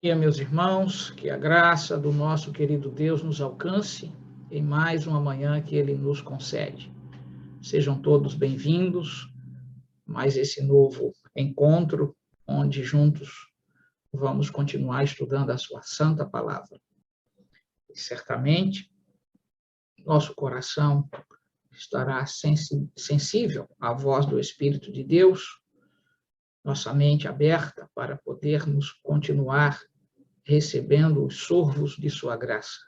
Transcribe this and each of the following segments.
E meus irmãos, que a graça do nosso querido Deus nos alcance em mais uma manhã que Ele nos concede. Sejam todos bem-vindos a mais esse novo encontro, onde juntos vamos continuar estudando a sua santa palavra. E certamente nosso coração estará sensível à voz do Espírito de Deus, nossa mente aberta para podermos continuar recebendo os sorvos de sua graça.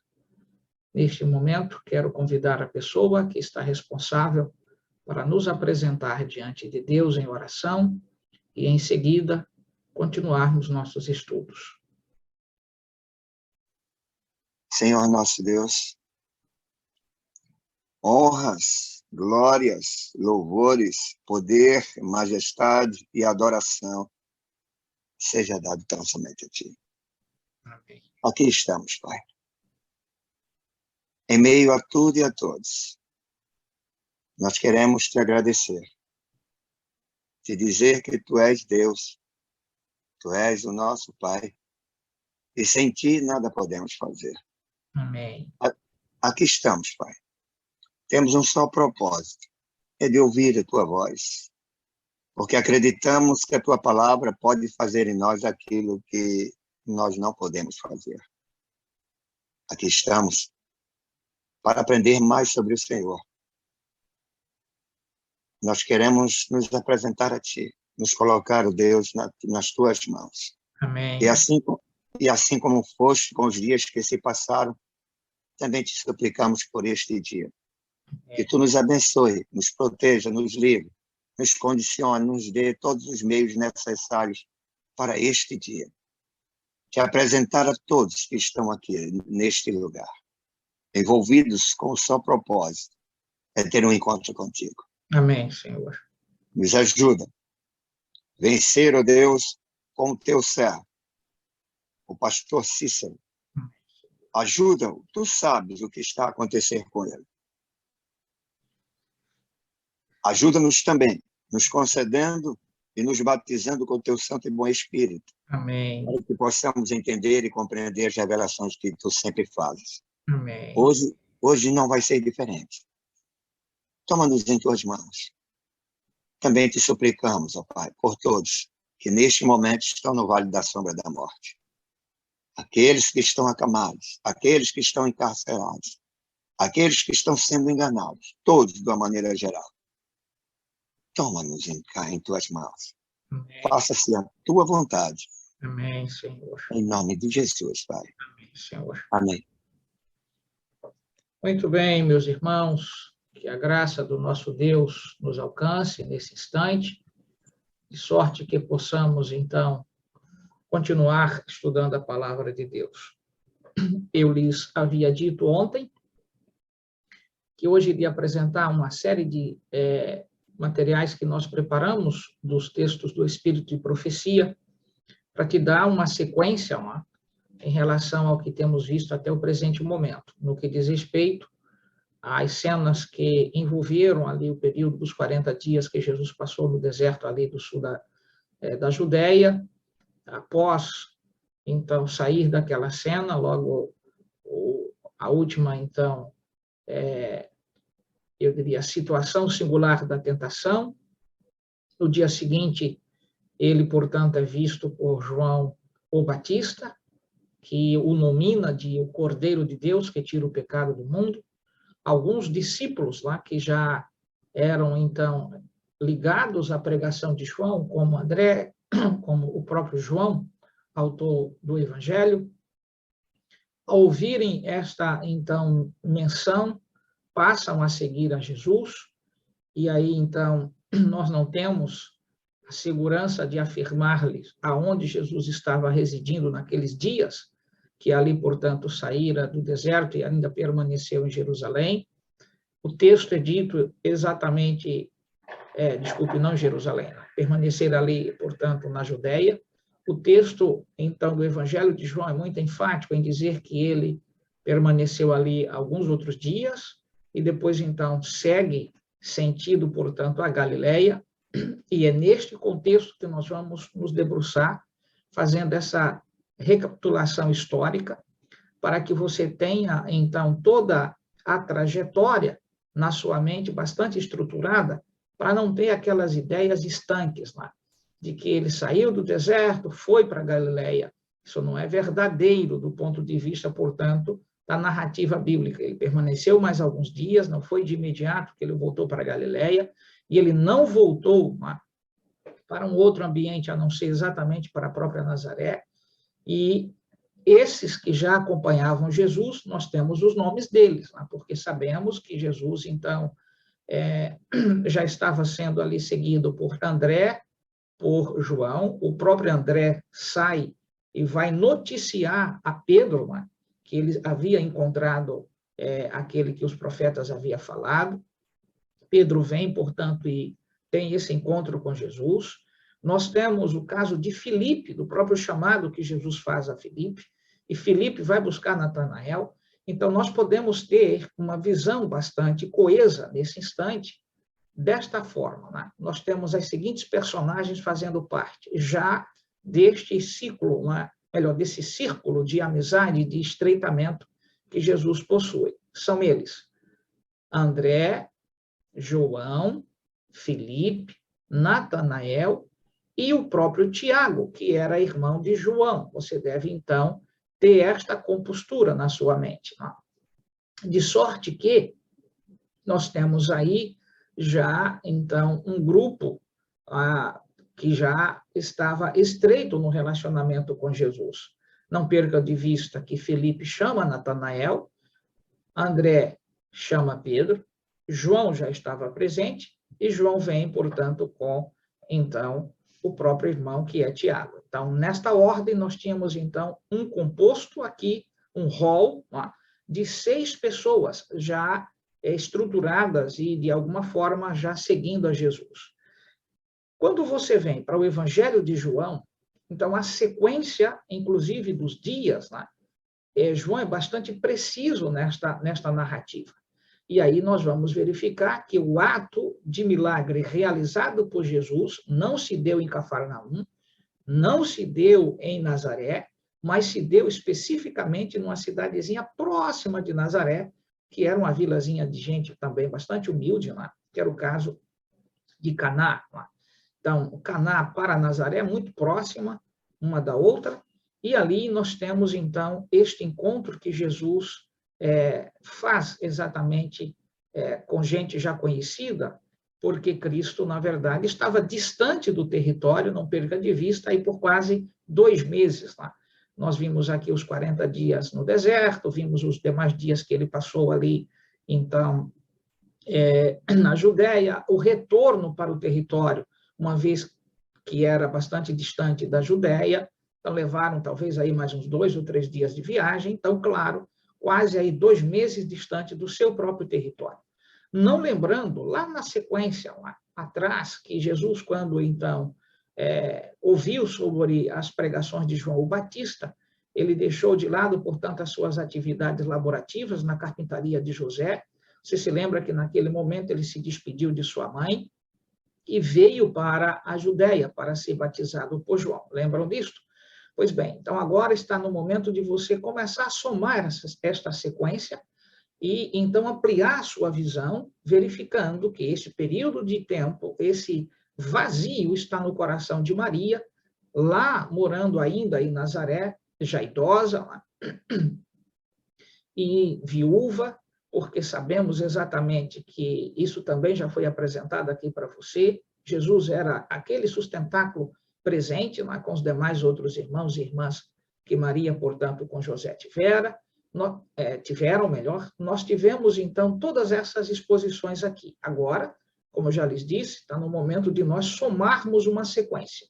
Neste momento, quero convidar a pessoa que está responsável para nos apresentar diante de Deus em oração e, em seguida, continuarmos nossos estudos. Senhor nosso Deus, honras, glórias, louvores, poder, majestade e adoração seja dado tão somente a Ti. Amém. Aqui estamos, Pai. Em meio a tudo e a todos, nós queremos Te agradecer, te dizer que Tu és Deus, Tu és o nosso Pai, e sem Ti nada podemos fazer. Amém. Aqui estamos, Pai. Temos um só propósito, é de ouvir a Tua voz, porque acreditamos que a Tua palavra pode fazer em nós aquilo que nós não podemos fazer. Aqui estamos para aprender mais sobre o Senhor. Nós queremos nos apresentar a Ti, nos colocar, ó Deus, nas Tuas mãos. Amém. E assim como foste com os dias que se passaram, também Te suplicamos por este dia. Que Tu nos abençoe, nos proteja, nos livre, nos condicione, nos dê todos os meios necessários para este dia. Te apresentar a todos que estão aqui, neste lugar, envolvidos com o só propósito, é ter um encontro contigo. Amém, Senhor. Nos ajuda. Vencer, ó Deus, com o Teu servo, o pastor Cícero. Ajuda-o, Tu sabes o que está a acontecer com ele. Ajuda-nos também, nos concedendo e nos batizando com o Teu Santo e Bom Espírito. Amém. Para que possamos entender e compreender as revelações que Tu sempre fazes. Amém. Hoje não vai ser diferente. Toma-nos em Tuas mãos. Também Te suplicamos, ó Pai, por todos que neste momento estão no vale da sombra da morte. Aqueles que estão acamados, aqueles que estão encarcerados, aqueles que estão sendo enganados, todos de uma maneira geral. Toma-nos em Tuas mãos. Amém. Faça-se a Tua vontade. Amém, Senhor. Em nome de Jesus, Pai. Amém, Senhor. Amém. Muito bem, meus irmãos, que a graça do nosso Deus nos alcance nesse instante, de sorte que possamos, então, continuar estudando a palavra de Deus. Eu lhes havia dito ontem que hoje iria apresentar uma série de materiais que nós preparamos dos textos do Espírito de Profecia, para te dar uma sequência em relação ao que temos visto até o presente momento, no que diz respeito às cenas que envolveram ali o período dos 40 dias que Jesus passou no deserto ali do sul da Judéia, após, então, sair daquela cena, logo a última, então, eu diria, a situação singular da tentação. No dia seguinte, ele, portanto, é visto por João o Batista, que o nomina de o Cordeiro de Deus, que tira o pecado do mundo. Alguns discípulos lá, que já eram, então, ligados à pregação de João, como André, como o próprio João, autor do Evangelho, ao ouvirem esta, então, menção, passam a seguir a Jesus, e aí, então, nós não temos a segurança de afirmar-lhes aonde Jesus estava residindo naqueles dias, que ali, portanto, saíra do deserto e ainda permaneceu em Jerusalém. O texto é dito exatamente, não em Jerusalém, permanecer ali, portanto, na Judéia. O texto, então, do Evangelho de João é muito enfático em dizer que ele permaneceu ali alguns outros dias e depois, então, segue sentido, portanto, a Galileia, e é neste contexto que nós vamos nos debruçar, fazendo essa recapitulação histórica, para que você tenha, então, toda a trajetória na sua mente bastante estruturada, para não ter aquelas ideias estanques, né? De que ele saiu do deserto, foi para a Galileia. Isso não é verdadeiro do ponto de vista, portanto, da narrativa bíblica. Ele permaneceu mais alguns dias, não foi de imediato que ele voltou para a Galileia, e ele não voltou, né, para um outro ambiente, a não ser exatamente para a própria Nazaré. E esses que já acompanhavam Jesus, nós temos os nomes deles, né, porque sabemos que Jesus, então, já estava sendo ali seguido por André, por João. O próprio André sai e vai noticiar a Pedro, né, que ele havia encontrado aquele que os profetas haviam falado. Pedro vem, portanto, e tem esse encontro com Jesus. Nós temos o caso de Filipe, do próprio chamado que Jesus faz a Filipe, e Filipe vai buscar Natanael. Então, nós podemos ter uma visão bastante coesa nesse instante, desta forma, né? Nós temos as seguintes personagens fazendo parte já deste ciclo, né? Melhor, desse círculo de amizade, de estreitamento que Jesus possui. São eles: André, João, Filipe, Natanael e o próprio Tiago, que era irmão de João. Você deve, então, ter esta compostura na sua mente, né? De sorte que nós temos aí já, então, um grupo que já estava estreito no relacionamento com Jesus. Não perca de vista que Felipe chama Natanael, André chama Pedro, João já estava presente, e João vem, portanto, com, então, o próprio irmão, que é Tiago. Então, nesta ordem, nós tínhamos, então, um composto aqui, um rol, de 6 pessoas já estruturadas e, de alguma forma, já seguindo a Jesus. Quando você vem para o Evangelho de João, então, a sequência, inclusive, dos dias, né? João é bastante preciso nesta narrativa. E aí nós vamos verificar que o ato de milagre realizado por Jesus não se deu em Cafarnaum, não se deu em Nazaré, mas se deu especificamente numa cidadezinha próxima de Nazaré, que era uma vilazinha de gente também bastante humilde lá, que era o caso de Caná. Então, Caná para Nazaré é muito próxima uma da outra, e ali nós temos, então, este encontro que Jesus faz exatamente com gente já conhecida, porque Cristo, na verdade, estava distante do território, não perca de vista, aí por quase 2 meses. Tá? Nós vimos aqui os 40 dias no deserto, vimos os demais dias que ele passou ali, então, na Judéia, o retorno para o território, uma vez que era bastante distante da Judéia, então levaram talvez aí mais uns 2 ou 3 dias de viagem, então, claro, quase aí 2 meses distante do seu próprio território. Não lembrando, lá na sequência, lá atrás, que Jesus, quando então ouviu sobre as pregações de João o Batista, ele deixou de lado, portanto, as suas atividades laborativas na carpintaria de José. Você se lembra que naquele momento ele se despediu de sua mãe e veio para a Judéia para ser batizado por João. Lembram disto? Pois bem, então agora está no momento de você começar a somar esta sequência e então ampliar a sua visão, verificando que esse período de tempo, esse vazio está no coração de Maria, lá morando ainda em Nazaré, já idosa e viúva, porque sabemos exatamente que isso também já foi apresentado aqui para você. Jesus era aquele sustentáculo presente com os demais outros irmãos e irmãs que Maria, portanto, com José tiveram, nós tivemos, então, todas essas exposições aqui. Agora, como eu já lhes disse, está no momento de nós somarmos uma sequência.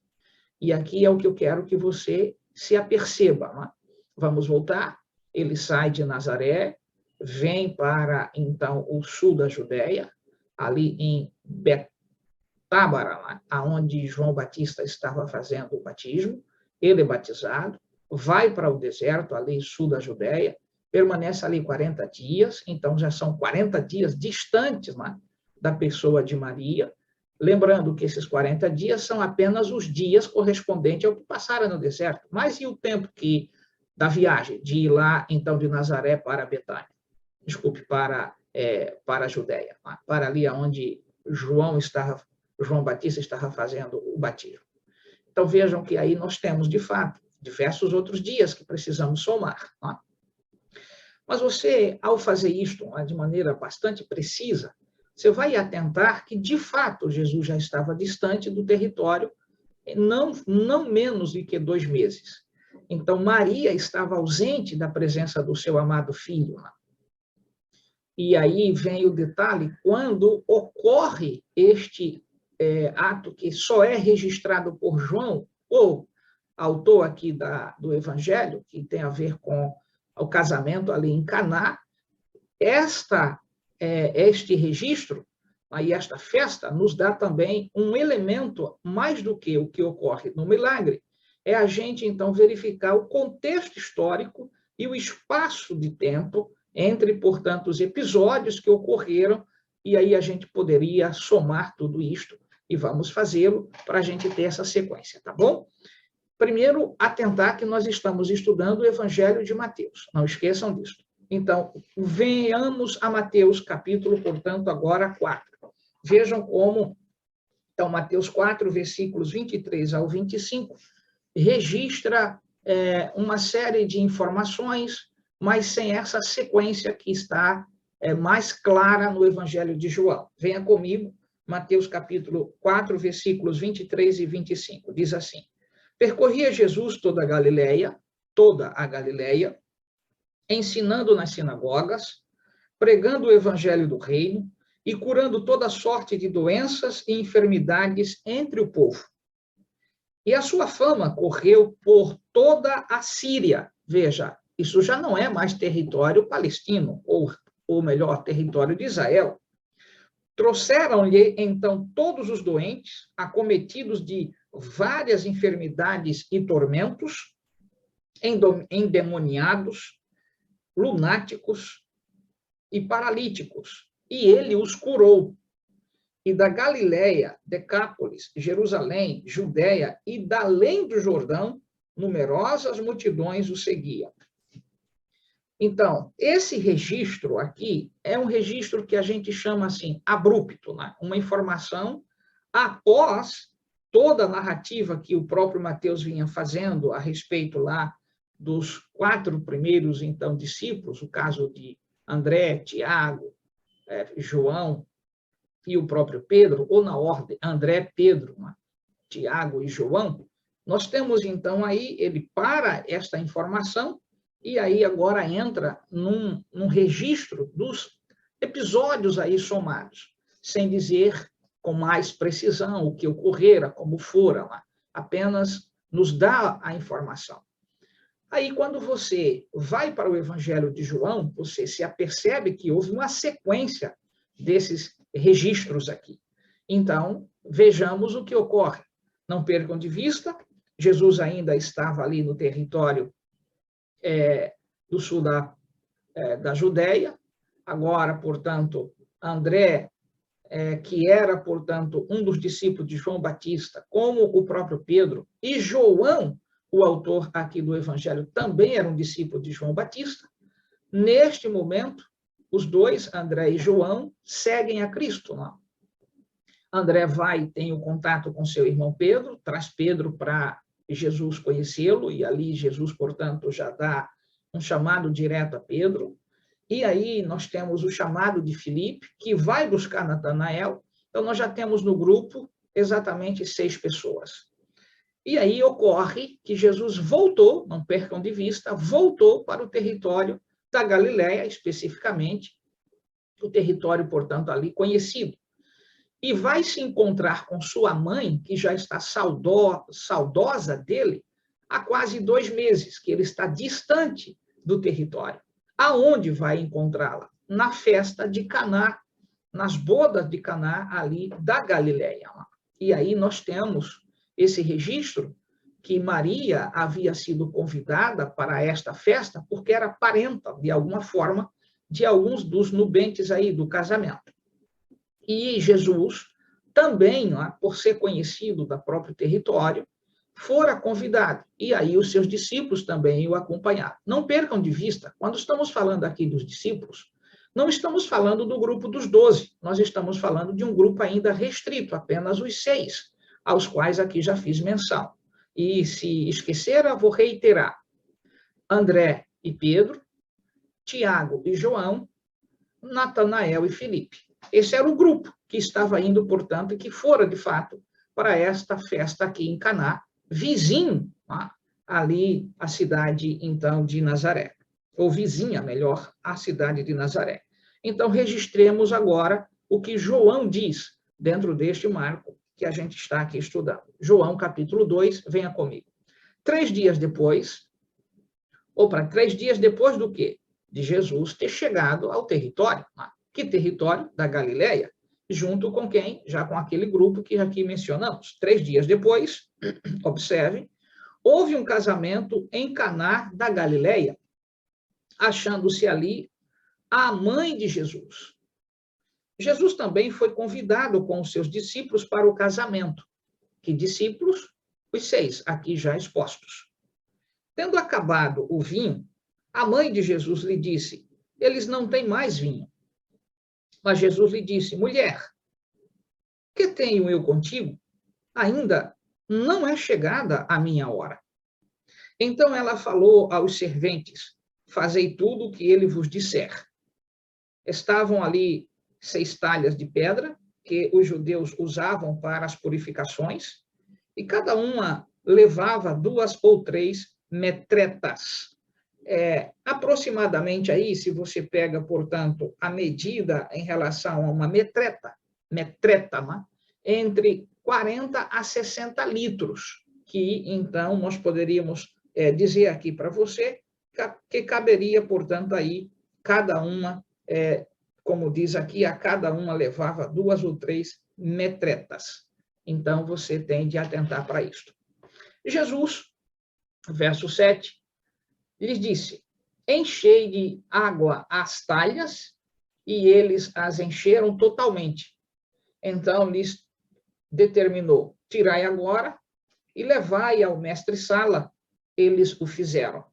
E aqui é o que eu quero que você se aperceba. Vamos voltar. Ele sai de Nazaré, vem para, então, o sul da Judéia, ali em Betábara, onde João Batista estava fazendo o batismo. Ele é batizado, vai para o deserto, ali sul da Judéia, permanece ali 40 dias, então já são 40 dias distantes da pessoa de Maria, Lembrando que esses 40 dias são apenas os dias correspondentes ao que passaram no deserto. Mas e o tempo da viagem, de ir lá, então, de Nazaré para Betânia? Desculpe, para a Judéia, para ali onde João Batista estava fazendo o batismo. Então, vejam que aí nós temos, de fato, diversos outros dias que precisamos somar. Mas você, ao fazer isto de maneira bastante precisa, você vai atentar que, de fato, Jesus já estava distante do território, não menos do que 2 meses. Então, Maria estava ausente da presença do seu amado filho. E aí vem o detalhe, quando ocorre este ato que só é registrado por João, ou autor aqui do Evangelho, que tem a ver com o casamento ali em Caná, este registro, aí esta festa, nos dá também um elemento, mais do que o que ocorre no milagre, é a gente, então, verificar o contexto histórico e o espaço de tempo entre, portanto, os episódios que ocorreram, e aí a gente poderia somar tudo isto, e vamos fazê-lo para a gente ter essa sequência, tá bom? Primeiro, atentar que nós estamos estudando o Evangelho de Mateus, não esqueçam disso. Então, venhamos a Mateus, capítulo, portanto, agora 4. Vejam como, então, Mateus 4, versículos 23 ao 25, registra uma série de informações, mas sem essa sequência que está mais clara no Evangelho de João. Venha comigo, Mateus capítulo 4, versículos 23 e 25. Diz assim: percorria Jesus toda a Galileia, ensinando nas sinagogas, pregando o Evangelho do reino e curando toda sorte de doenças e enfermidades entre o povo. E a sua fama correu por toda a Síria. Veja, isso já não é mais território palestino, ou melhor, território de Israel. Trouxeram-lhe, então, todos os doentes, acometidos de várias enfermidades e tormentos, endemoniados, lunáticos e paralíticos, e ele os curou. E da Galileia, Decápolis, Jerusalém, Judéia e da além do Jordão, numerosas multidões o seguiam. Então, esse registro aqui é um registro que a gente chama assim, abrupto, né? Uma informação após toda a narrativa que o próprio Mateus vinha fazendo a respeito lá dos 4 primeiros, então, discípulos, o caso de André, Tiago, João e o próprio Pedro, ou na ordem, André, Pedro, Tiago e João. Nós temos, então, aí, ele para esta informação, e aí agora entra num registro dos episódios aí somados, sem dizer com mais precisão o que ocorrera, como fora, apenas nos dá a informação. Aí, quando você vai para o Evangelho de João, você se apercebe que houve uma sequência desses registros aqui. Então, vejamos o que ocorre. Não percam de vista, Jesus ainda estava ali no território do sul da Judéia. Agora, portanto, André, que era, portanto, um dos discípulos de João Batista, como o próprio Pedro, e João, o autor aqui do Evangelho, também era um discípulo de João Batista. Neste momento, os dois, André e João, seguem a Cristo. Não? André vai e tem o contato com seu irmão Pedro, traz Pedro para Jesus conhecê-lo, e ali Jesus, portanto, já dá um chamado direto a Pedro. E aí nós temos o chamado de Filipe, que vai buscar Natanael. Então, nós já temos no grupo exatamente 6 pessoas. E aí ocorre que Jesus voltou, não percam de vista, voltou para o território da Galileia, especificamente, o território, portanto, ali conhecido. E vai se encontrar com sua mãe, que já está saudosa dele, há quase 2 meses, que ele está distante do território. Aonde vai encontrá-la? Na festa de Caná, nas bodas de Caná, ali da Galileia. E aí nós temos esse registro que Maria havia sido convidada para esta festa porque era parenta, de alguma forma, de alguns dos nubentes aí do casamento. E Jesus, também, por ser conhecido do próprio território, fora convidado. E aí os seus discípulos também o acompanharam. Não percam de vista, quando estamos falando aqui dos discípulos, não estamos falando do grupo dos 12, nós estamos falando de um grupo ainda restrito, apenas os 6, aos quais aqui já fiz menção. E se esquecer, eu vou reiterar. André e Pedro, Tiago e João, Natanael e Filipe. Esse era o grupo que estava indo, portanto, e que fora, de fato, para esta festa aqui em Caná, vizinho, ali a cidade, então, de Nazaré. Ou vizinha, melhor, a cidade de Nazaré. Então, registremos agora o que João diz dentro deste marco que a gente está aqui estudando. João, capítulo 2, venha comigo. 3 dias depois, ou para 3 dias depois do quê? De Jesus ter chegado ao território. Que território? Da Galileia. Junto com quem? Já com aquele grupo que aqui mencionamos. 3 dias depois, observem, houve um casamento em Caná da Galileia, achando-se ali a mãe de Jesus. Jesus também foi convidado com os seus discípulos para o casamento. Que discípulos? Os 6, aqui já expostos. Tendo acabado o vinho, a mãe de Jesus lhe disse, eles não têm mais vinho. Mas Jesus lhe disse, mulher, que tenho eu contigo? Ainda não é chegada a minha hora. Então ela falou aos serventes, fazei tudo o que ele vos disser. Estavam ali 6 talhas de pedra, que os judeus usavam para as purificações, e cada uma levava 2 ou 3 metretas. Aproximadamente aí, se você pega, portanto, a medida em relação a uma metreta, entre 40 a 60 litros, que, então, nós poderíamos dizer aqui para você que caberia, portanto, aí, cada uma, como diz aqui, a cada uma levava 2 ou 3 metretas. Então, você tem de atentar para isto. Jesus, verso 7, lhes disse, enchei de água as talhas, e eles as encheram totalmente. Então, lhes determinou, tirai agora e levai ao mestre-sala. Eles o fizeram.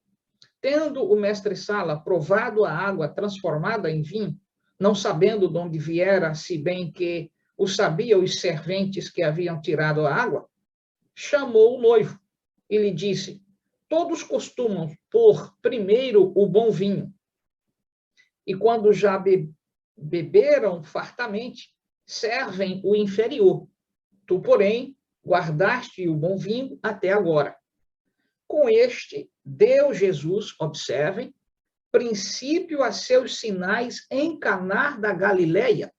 Tendo o mestre-sala provado a água transformada em vinho, não sabendo de onde viera, se bem que o sabiam os serventes que haviam tirado a água, chamou o noivo e lhe disse, todos costumam pôr primeiro o bom vinho, e quando já beberam fartamente, servem o inferior. Tu, porém, guardaste o bom vinho até agora. Com este, deu Jesus, observem, princípio a seus sinais em Caná da Galileia.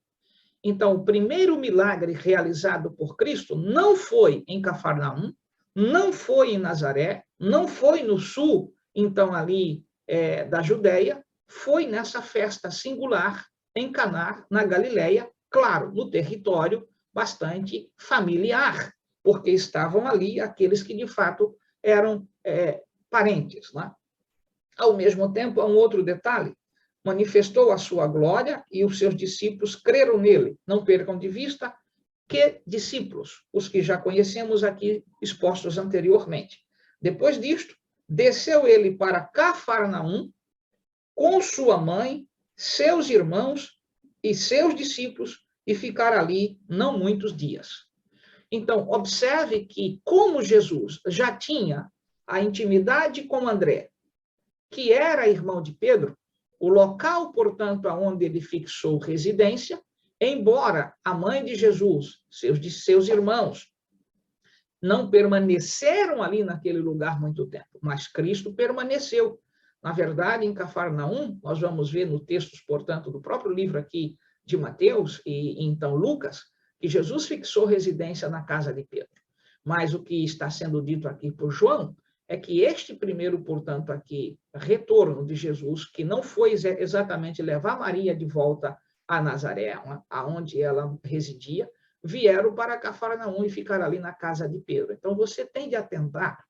Então, o primeiro milagre realizado por Cristo não foi em Cafarnaum, não foi em Nazaré, não foi no sul, então, ali da Judéia, foi nessa festa singular em Caná, na Galileia, claro, no território bastante familiar, porque estavam ali aqueles que, de fato, eram parentes. Né? Ao mesmo tempo, há um outro detalhe, manifestou a sua glória e os seus discípulos creram nele. Não percam de vista que discípulos, os que já conhecemos aqui expostos anteriormente. Depois disto, desceu ele para Cafarnaum com sua mãe, seus irmãos e seus discípulos e ficar ali não muitos dias. Então, observe que, como Jesus já tinha a intimidade com André, que era irmão de Pedro, o local, portanto, aonde ele fixou residência, embora a mãe de Jesus, seus irmãos, não permaneceram ali naquele lugar muito tempo, mas Cristo permaneceu. Na verdade, em Cafarnaum, nós vamos ver no texto, portanto, do próprio livro aqui de Mateus e então Lucas, que Jesus fixou residência na casa de Pedro. Mas o que está sendo dito aqui por João é que este primeiro, portanto, aqui, retorno de Jesus, que não foi exatamente levar Maria de volta a Nazaré, aonde ela residia, vieram para Cafarnaum e ficaram ali na casa de Pedro. Então, você tem de atentar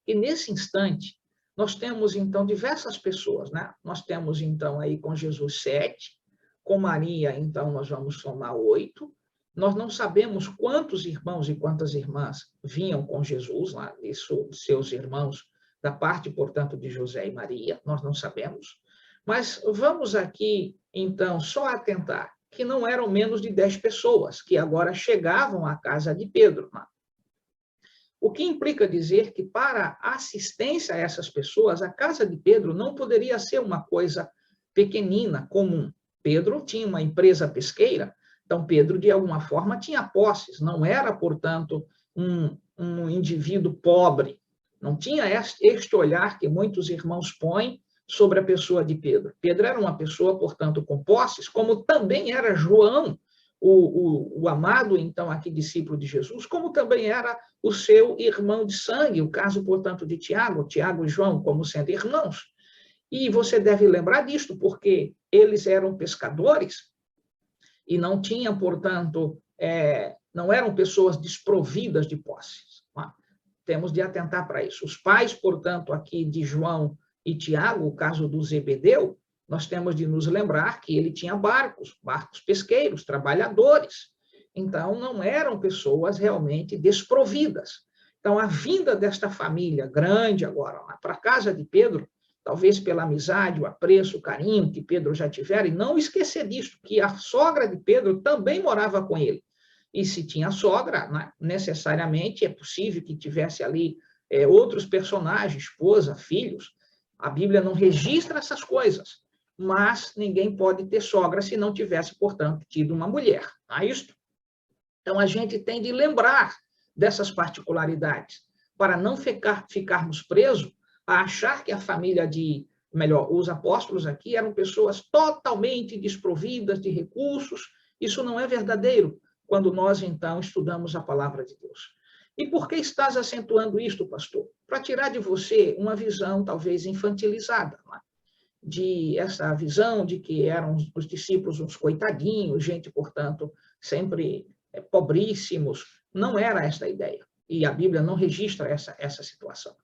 que, nesse instante, nós temos, então, diversas pessoas, né? Nós temos, então, aí com Jesus 7, com Maria, então, nós vamos somar 8, Nós não sabemos quantos irmãos e quantas irmãs vinham com Jesus, lá, isso, seus irmãos, da parte, portanto, de José e Maria, nós não sabemos. Mas vamos aqui, então, só atentar que não eram menos de 10 pessoas que agora chegavam à casa de Pedro. O que implica dizer que, para assistência a essas pessoas, a casa de Pedro não poderia ser uma coisa pequenina, comum. Pedro tinha uma empresa pesqueira, então Pedro, de alguma forma, tinha posses, não era, portanto, um indivíduo pobre, não tinha este olhar que muitos irmãos põem sobre a pessoa de Pedro. Pedro era uma pessoa, portanto, com posses, como também era João, o amado, então, aqui discípulo de Jesus, como também era o seu irmão de sangue, o caso, portanto, de Tiago e João, como sendo irmãos. E você deve lembrar disto, porque eles eram pescadores e não tinham, portanto, não eram pessoas desprovidas de posses. Temos de atentar para isso. Os pais, portanto, aqui de João e Tiago, o caso do Zebedeu, nós temos de nos lembrar que ele tinha barcos pesqueiros, trabalhadores. Então, não eram pessoas realmente desprovidas. Então, a vinda desta família grande agora para a casa de Pedro, talvez pela amizade, o apreço, o carinho que Pedro já tivera, e não esquecer disso, que a sogra de Pedro também morava com ele. E se tinha sogra, né, necessariamente é possível que tivesse ali outros personagens, esposa, filhos. A Bíblia não registra essas coisas, mas ninguém pode ter sogra se não tivesse, portanto, tido uma mulher. Não é isto? Então, a gente tem de lembrar dessas particularidades, para não ficarmos presos a achar que a família os apóstolos aqui eram pessoas totalmente desprovidas de recursos. Isso não é verdadeiro quando nós, então, estudamos a palavra de Deus. E por que estás acentuando isto, pastor? Para tirar de você uma visão, talvez, infantilizada, essa visão de que eram os discípulos uns coitadinhos, gente, portanto, sempre pobríssimos. Não era esta a ideia. E a Bíblia não registra essa situação.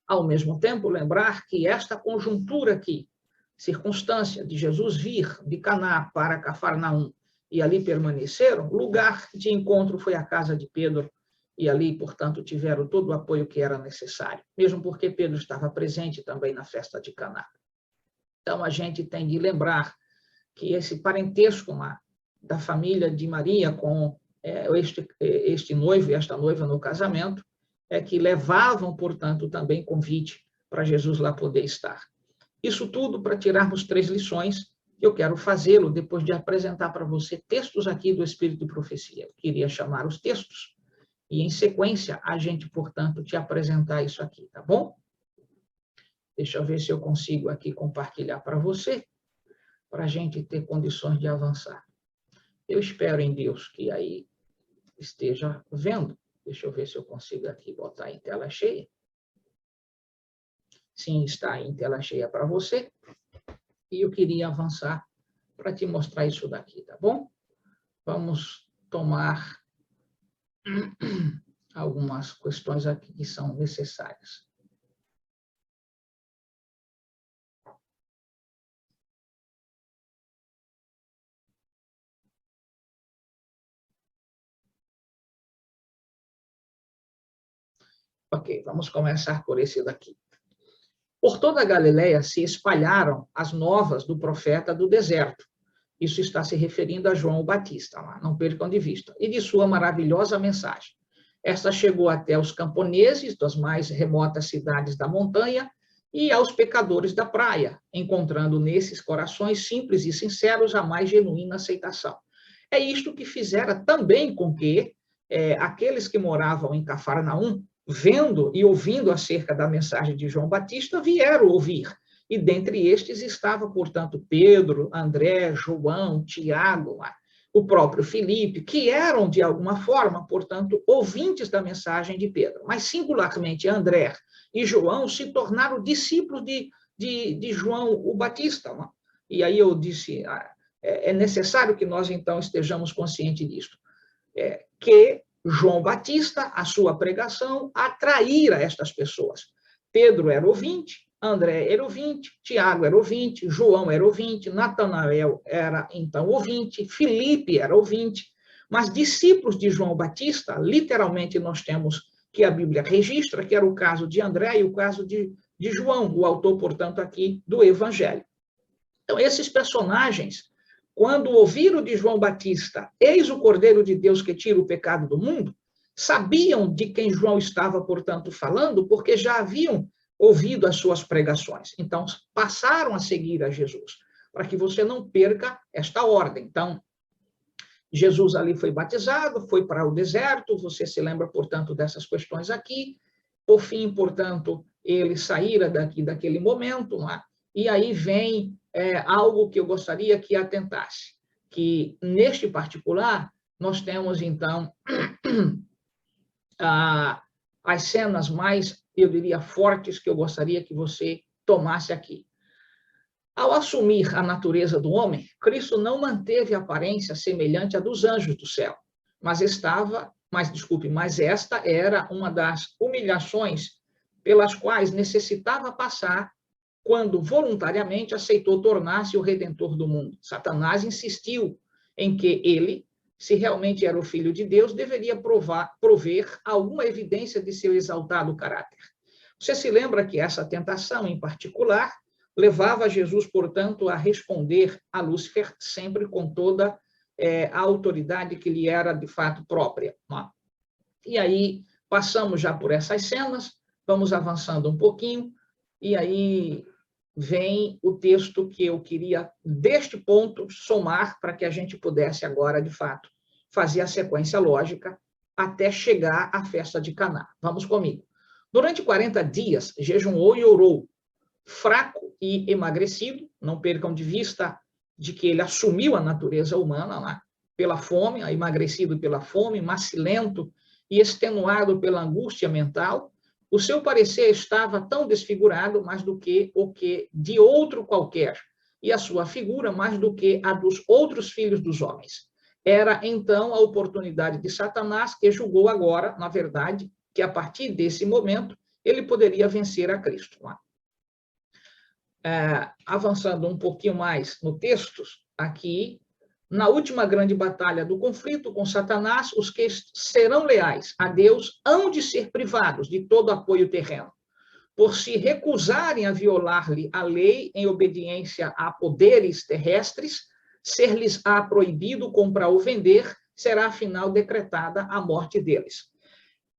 Ao mesmo tempo, lembrar que esta conjuntura aqui, circunstância de Jesus vir de Caná para Cafarnaum e ali permaneceram, lugar de encontro foi a casa de Pedro, e ali, portanto, tiveram todo o apoio que era necessário, mesmo porque Pedro estava presente também na festa de Caná. Então, a gente tem de lembrar que esse parentesco da família de Maria com este noivo e esta noiva no casamento que levavam, portanto, também convite para Jesus lá poder estar. Isso tudo para tirarmos 3 lições. Eu quero fazê-lo depois de apresentar para você textos aqui do Espírito de Profecia. Eu queria chamar os textos e, em sequência, a gente, portanto, te apresentar isso aqui, tá bom? Deixa eu ver se eu consigo aqui compartilhar para você, para a gente ter condições de avançar. Eu espero em Deus que aí esteja vendo. Deixa eu ver se eu consigo aqui botar em tela cheia. Sim, está em tela cheia para você. E eu queria avançar para te mostrar isso daqui, tá bom? Vamos tomar algumas questões aqui que são necessárias. Ok, vamos começar por esse daqui. Por toda a Galileia se espalharam as novas do profeta do deserto. Isso está se referindo a João Batista, não percam de vista. E de sua maravilhosa mensagem. Esta chegou até os camponeses das mais remotas cidades da montanha e aos pecadores da praia, encontrando nesses corações simples e sinceros a mais genuína aceitação. É isto que fizera também com que aqueles que moravam em Cafarnaum, vendo e ouvindo acerca da mensagem de João Batista, vieram ouvir. E dentre estes estava, portanto, Pedro, André, João, Tiago, o próprio Filipe, que eram, de alguma forma, portanto, ouvintes da mensagem de Pedro. Mas, singularmente, André e João se tornaram discípulos de João o Batista. E aí eu disse, é necessário que nós, então, estejamos conscientes disso. Que João Batista, a sua pregação, atraíra estas pessoas. Pedro era ouvinte, André era ouvinte, Tiago era ouvinte, João era ouvinte, Natanael era, então, ouvinte, Filipe era ouvinte, mas discípulos de João Batista, literalmente nós temos que a Bíblia registra, que era o caso de André e o caso de João, o autor, portanto, aqui do Evangelho. Então, esses personagens, quando ouviram de João Batista, eis o Cordeiro de Deus que tira o pecado do mundo, sabiam de quem João estava, portanto, falando, porque já haviam ouvido as suas pregações. Então, passaram a seguir a Jesus, para que você não perca esta ordem. Então, Jesus ali foi batizado, foi para o deserto, você se lembra, portanto, dessas questões aqui. Por fim, portanto, ele saíra daquele momento, não é? E aí vem algo que eu gostaria que atentasse, que neste particular nós temos, então, as cenas mais, eu diria, fortes que eu gostaria que você tomasse aqui. Ao assumir a natureza do homem, Cristo não manteve a aparência semelhante à dos anjos do céu, mas esta era uma das humilhações pelas quais necessitava passar quando voluntariamente aceitou tornar-se o redentor do mundo. Satanás insistiu em que ele, se realmente era o Filho de Deus, deveria prover alguma evidência de seu exaltado caráter. Você se lembra que essa tentação, em particular, levava Jesus, portanto, a responder a Lúcifer sempre com toda a autoridade que lhe era, de fato, própria. E aí, passamos já por essas cenas, vamos avançando um pouquinho, e aí vem o texto que eu queria, deste ponto, somar para que a gente pudesse agora, de fato, fazer a sequência lógica até chegar à festa de Caná. Vamos comigo. Durante 40 dias, jejuou e orou, fraco e emagrecido, não percam de vista de que ele assumiu a natureza humana lá, pela fome, emagrecido pela fome, macilento e extenuado pela angústia mental. O seu parecer estava tão desfigurado mais do que o que de outro qualquer, e a sua figura mais do que a dos outros filhos dos homens. Era, então, a oportunidade de Satanás, que julgou agora, na verdade, que a partir desse momento ele poderia vencer a Cristo. Avançando um pouquinho mais no texto, aqui, na última grande batalha do conflito com Satanás, os que serão leais a Deus hão de ser privados de todo apoio terreno, por se recusarem a violar-lhe a lei em obediência a poderes terrestres, ser-lhes-á proibido comprar ou vender, será afinal decretada a morte deles.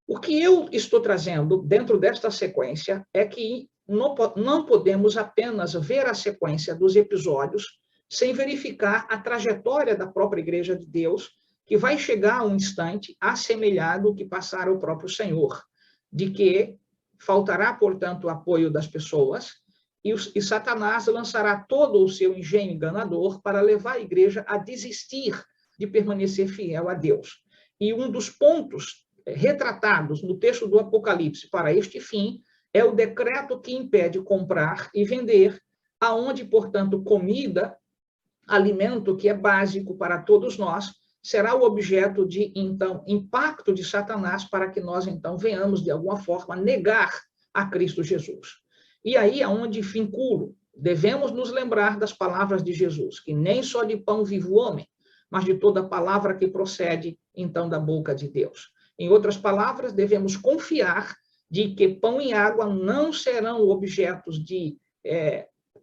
O que eu estou trazendo dentro desta sequência é que não podemos apenas ver a sequência dos episódios sem verificar a trajetória da própria Igreja de Deus, que vai chegar a um instante assemelhado ao que passara o próprio Senhor, de que faltará, portanto, o apoio das pessoas e Satanás lançará todo o seu engenho enganador para levar a Igreja a desistir de permanecer fiel a Deus. E um dos pontos retratados no texto do Apocalipse para este fim é o decreto que impede comprar e vender, aonde, portanto, comida, alimento que é básico para todos nós, será o objeto de, então, impacto de Satanás para que nós, então, venhamos, de alguma forma, negar a Cristo Jesus. E aí é onde vinculo. Devemos nos lembrar das palavras de Jesus, que nem só de pão vive o homem, mas de toda palavra que procede, então, da boca de Deus. Em outras palavras, devemos confiar de que pão e água não serão objetos de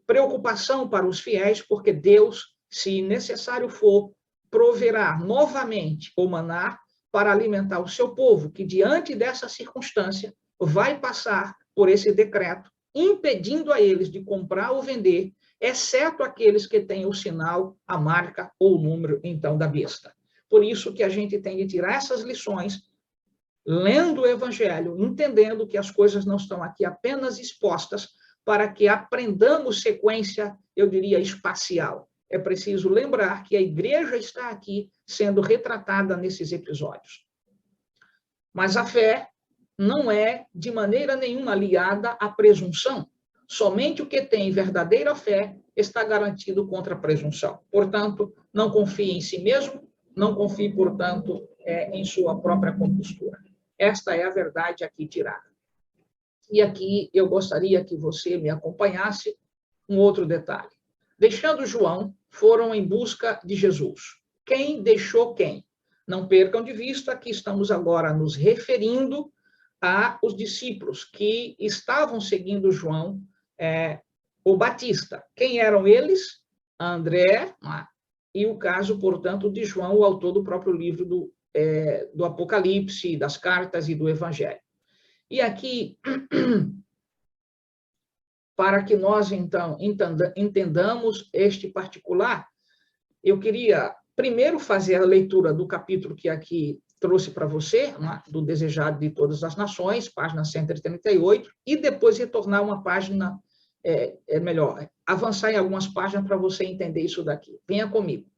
preocupação para os fiéis, porque Deus, se necessário for, proverá novamente o maná para alimentar o seu povo, que diante dessa circunstância vai passar por esse decreto, impedindo a eles de comprar ou vender, exceto aqueles que têm o sinal, a marca ou o número, então, da besta. Por isso que a gente tem de tirar essas lições, lendo o Evangelho, entendendo que as coisas não estão aqui apenas expostas para que aprendamos sequência, eu diria, espacial. É preciso lembrar que a Igreja está aqui sendo retratada nesses episódios. Mas a fé não é, de maneira nenhuma, aliada à presunção. Somente o que tem verdadeira fé está garantido contra a presunção. Portanto, não confie em si mesmo, não confie, portanto, em sua própria compostura. Esta é a verdade aqui tirada. E aqui eu gostaria que você me acompanhasse um outro detalhe. Deixando João, foram em busca de Jesus. Quem deixou quem? Não percam de vista que estamos agora nos referindo aos discípulos que estavam seguindo João, o Batista. Quem eram eles? André, e o caso, portanto, de João, o autor do próprio livro do Apocalipse, das cartas e do Evangelho. E aqui, para que nós, então, entendamos este particular, eu queria primeiro fazer a leitura do capítulo que aqui trouxe para você, do Desejado de Todas as Nações, página 138, e depois retornar uma página, melhor, avançar em algumas páginas para você entender isso daqui. Venha comigo.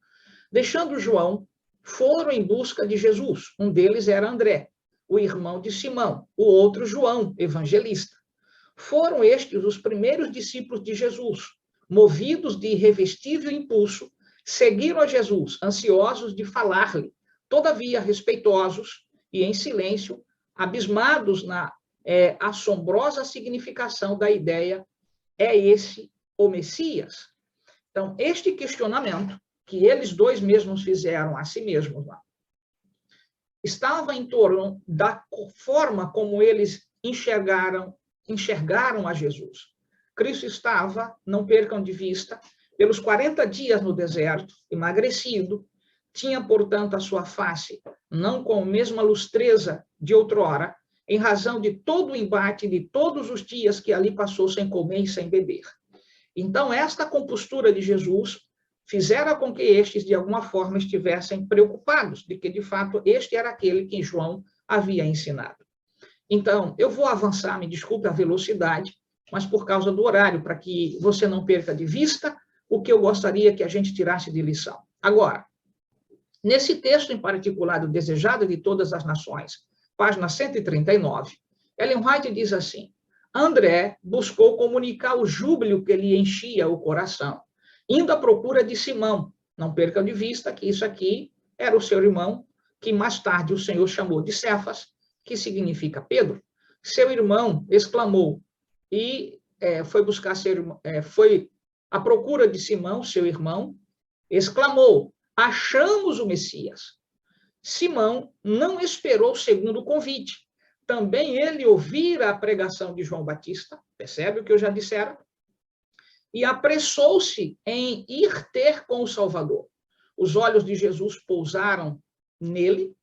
Deixando João, foram em busca de Jesus. Um deles era André, o irmão de Simão, o outro João, evangelista. Foram estes os primeiros discípulos de Jesus, movidos de irrevestível impulso, seguiram a Jesus, ansiosos de falar-lhe, todavia respeitosos e em silêncio, abismados na assombrosa significação da ideia: é esse o Messias? Então, este questionamento, que eles dois mesmos fizeram a si mesmos lá, estava em torno da forma como eles enxergaram a Jesus. Cristo estava, não percam de vista, pelos 40 dias no deserto, emagrecido, tinha, portanto, a sua face não com a mesma lustreza de outrora, em razão de todo o embate de todos os dias que ali passou sem comer e sem beber. Então, esta compostura de Jesus fizera com que estes, de alguma forma, estivessem preocupados de que, de fato, este era aquele que João havia ensinado. Então, eu vou avançar, me desculpe a velocidade, mas por causa do horário, para que você não perca de vista o que eu gostaria que a gente tirasse de lição. Agora, nesse texto em particular do Desejado de Todas as Nações, página 139, Ellen White diz assim: André buscou comunicar o júbilo que lhe enchia o coração, indo à procura de Simão. Não percam de vista que isso aqui era o seu irmão, que mais tarde o Senhor chamou de Cefas, que significa Pedro. Seu irmão exclamou, e foi à procura de Simão, seu irmão, exclamou: achamos o Messias. Simão não esperou o segundo convite. Também ele ouvira a pregação de João Batista, percebe o que eu já dissera? E apressou-se em ir ter com o Salvador. Os olhos de Jesus pousaram nele,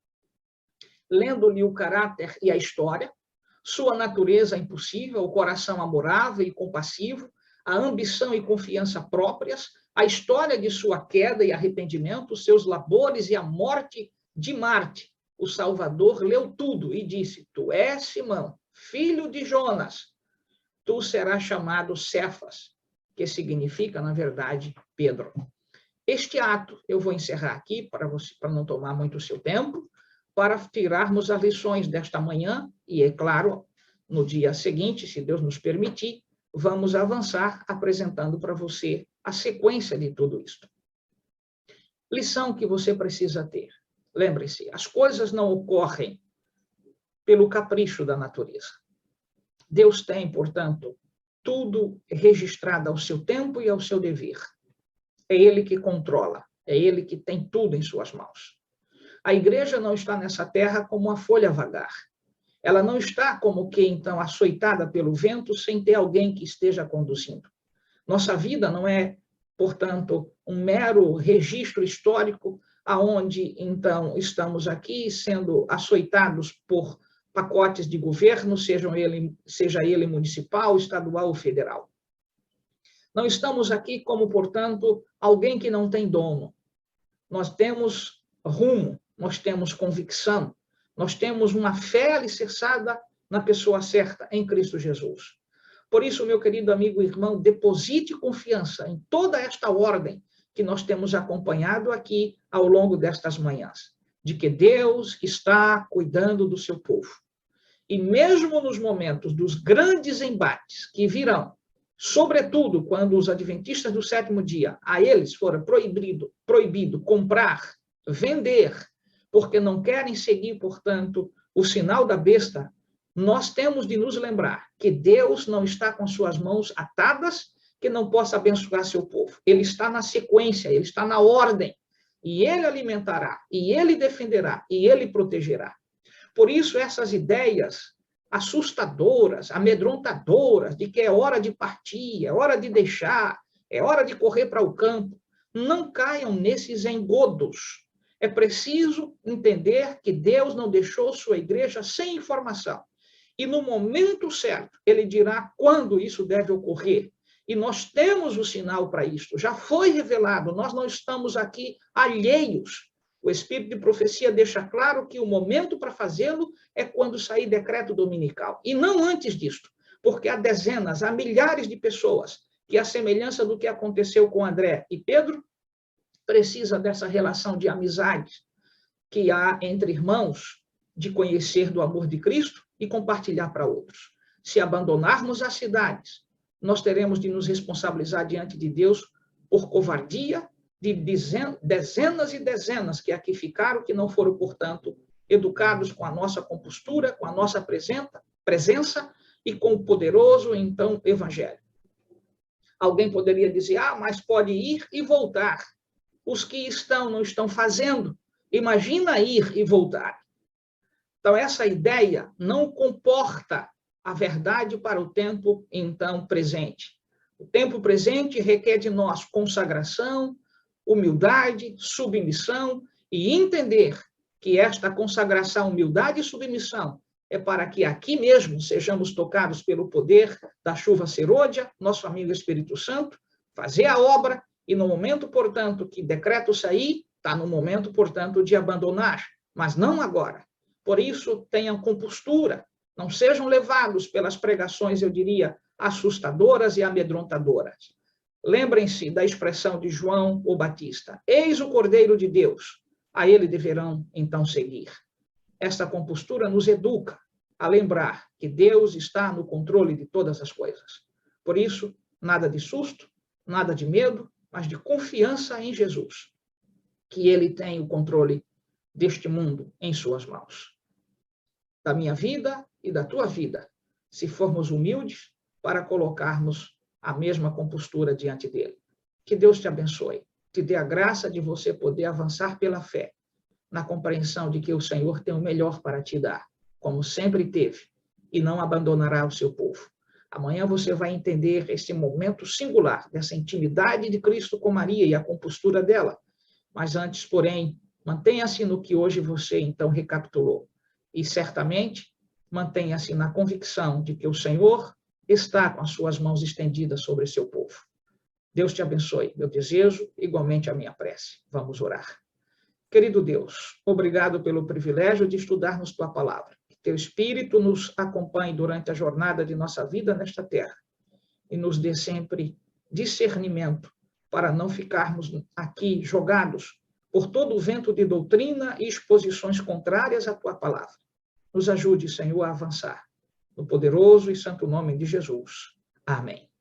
lendo-lhe o caráter e a história, sua natureza impossível, o coração amorável e compassivo, a ambição e confiança próprias, a história de sua queda e arrependimento, seus labores e a morte de Marte. O Salvador leu tudo e disse: tu és Simão, filho de Jonas, tu serás chamado Cefas, que significa, na verdade, Pedro. Este ato eu vou encerrar aqui, para não tomar muito o seu tempo, para tirarmos as lições desta manhã, e, é claro, no dia seguinte, se Deus nos permitir, vamos avançar apresentando para você a sequência de tudo isso. Lição que você precisa ter. Lembre-se, as coisas não ocorrem pelo capricho da natureza. Deus tem, portanto, tudo registrado ao seu tempo e ao seu dever. É Ele que controla, é Ele que tem tudo em suas mãos. A igreja não está nessa terra como uma folha vagar. Ela não está como que, então, açoitada pelo vento sem ter alguém que esteja conduzindo. Nossa vida não é, portanto, um mero registro histórico aonde, então, estamos aqui sendo açoitados por pacotes de governo, seja ele municipal, estadual ou federal. Não estamos aqui como, portanto, alguém que não tem dono. Nós temos rumo, nós temos convicção, nós temos uma fé alicerçada na pessoa certa, em Cristo Jesus. Por isso, meu querido amigo e irmão, deposite confiança em toda esta ordem que nós temos acompanhado aqui ao longo destas manhãs, de que Deus está cuidando do seu povo. E mesmo nos momentos dos grandes embates que virão, sobretudo quando os adventistas do sétimo dia, a eles fora proibido comprar, vender, porque não querem seguir, portanto, o sinal da besta, nós temos de nos lembrar que Deus não está com suas mãos atadas, que não possa abençoar seu povo. Ele está na sequência, ele está na ordem. e ele alimentará, e ele defenderá, e ele protegerá. Por isso, essas ideias assustadoras, amedrontadoras, de que é hora de partir, é hora de deixar, é hora de correr para o campo, não caiam nesses engodos. É preciso entender que Deus não deixou sua igreja sem informação. E no momento certo, ele dirá quando isso deve ocorrer. E nós temos o sinal para isso. Já foi revelado, nós não estamos aqui alheios. O Espírito de Profecia deixa claro que o momento para fazê-lo é quando sair decreto dominical. E não antes disto, porque há dezenas, há milhares de pessoas que, à semelhança do que aconteceu com André e Pedro, precisa dessa relação de amizade que há entre irmãos, de conhecer do amor de Cristo e compartilhar para outros. Se abandonarmos as cidades, nós teremos de nos responsabilizar diante de Deus por covardia de dezenas e dezenas que aqui ficaram, que não foram, portanto, educados com a nossa compostura, com a nossa presença e com o poderoso, então, evangelho. Alguém poderia dizer, mas pode ir e voltar. Os que não estão fazendo, imagina ir e voltar. Então, essa ideia não comporta a verdade para o tempo, então, presente. O tempo presente requer de nós consagração, humildade, submissão e entender que esta consagração, humildade e submissão é para que aqui mesmo sejamos tocados pelo poder da chuva serôdia, nosso amigo Espírito Santo, fazer a obra e no momento, portanto, que decreto sair, está no momento, portanto, de abandonar, mas não agora. Por isso, tenham compostura, não sejam levados pelas pregações, eu diria, assustadoras e amedrontadoras. Lembrem-se da expressão de João o Batista, eis o Cordeiro de Deus, a ele deverão, então, seguir. Esta compostura nos educa a lembrar que Deus está no controle de todas as coisas. Por isso, nada de susto, nada de medo, mas de confiança em Jesus, que ele tem o controle deste mundo em suas mãos. Da minha vida e da tua vida, se formos humildes para colocarmos a mesma compostura diante dele. Que Deus te abençoe, te dê a graça de você poder avançar pela fé, na compreensão de que o Senhor tem o melhor para te dar, como sempre teve, e não abandonará o seu povo. Amanhã você vai entender esse momento singular, dessa intimidade de Cristo com Maria e a compostura dela. Mas antes, porém, mantenha-se no que hoje você, então, recapitulou. E, certamente, mantenha-se na convicção de que o Senhor está com as suas mãos estendidas sobre seu povo. Deus te abençoe. Meu desejo, igualmente a minha prece. Vamos orar. Querido Deus, obrigado pelo privilégio de estudarmos tua palavra. Que teu Espírito nos acompanhe durante a jornada de nossa vida nesta terra e nos dê sempre discernimento para não ficarmos aqui jogados por todo o vento de doutrina e exposições contrárias à tua palavra. Nos ajude, Senhor, a avançar. No poderoso e santo nome de Jesus. Amém.